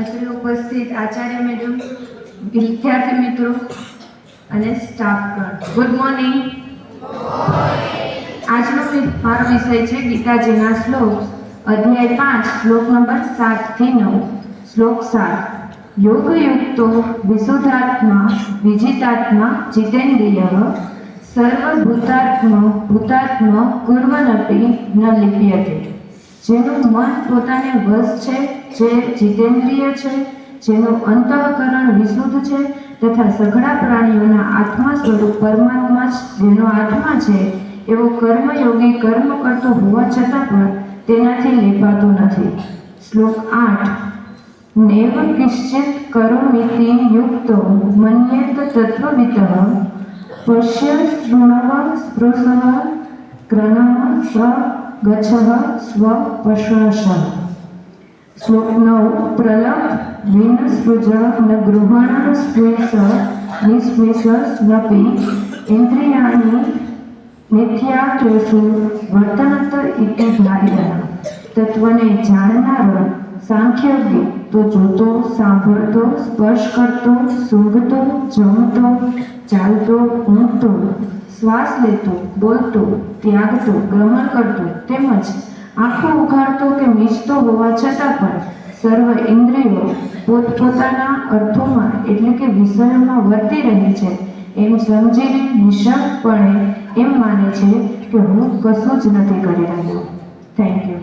અત્રે ઉપસ્થિત આચાર્ય મેડમ, વિદ્યાર્થી મિત્રો અને સ્ટાફગણ, ગુડ મોર્નિંગ. આજનો મારો વિષય છે ગીતાજીના શ્લોક, અધ્યાય 5, શ્લોક નંબર 7 થી 9. શ્લોક 7. યોગયુક્તો વિશુદ્ધાત્મા વિજિતાત્મા જીતેન્દ્રિયઃ સર્વભૂતાત્મ કુર્વનપી ન લિપ્યતે. જેનું મન પોતાને વશ છે, જે જીતેન્દ્રિય છે, જેનું અંતઃકરણ વિશુદ્ધ છે તથા સઘળા પ્રાણીઓના આત્મા સ્વરૂપ પરમાત્મા જ જેનો આત્મા છે, એવો કર્મયોગી કર્મ કરતો હોવા છતાં પણ તેનાથી લેપાતો નથી. શ્લોક 8. નૈવ કિશ્ચિત કરોમિતિ યુક્તો મન્યેત તત્વવિતઃ પશ્ય શૃણવ સ્પૃશઃ ગ્રહઃ સ ગચ્છઃ સ્વ પશ્યશ. શ્લોક 9. પ્રલપ વિનસ્પૃજ ન ગૃહણ સ્પૃશ નિસ્પૃશસ્નપી ઇન્દ્રિયાણિ નિત્યાત્રેષુ વર્તનત ઇતિ ધાર્યઃ. તત્વને જાણનારો સાંખ્યોગી તો જોતો, સાંભળતો, સ્પર્શ કરતો, સૂંઘતો, જમતો, ચાલતો, ઊંઘતો, શ્વાસ લેતો, બોલતો, ત્યાગતો, ગ્રહણ કરતો તેમજ આંખો ઉઘાડતો કે મીચતો હોવા છતાં પણ સર્વ ઇન્દ્રિયો પોતપોતાના અર્થોમાં એટલે કે વિષયોમાં વર્તી રહી છે એમ સમજીને નિઃશબ્દપણે એમ માને છે કે હું કશું જ નથી કરી રહ્યો. Thank you.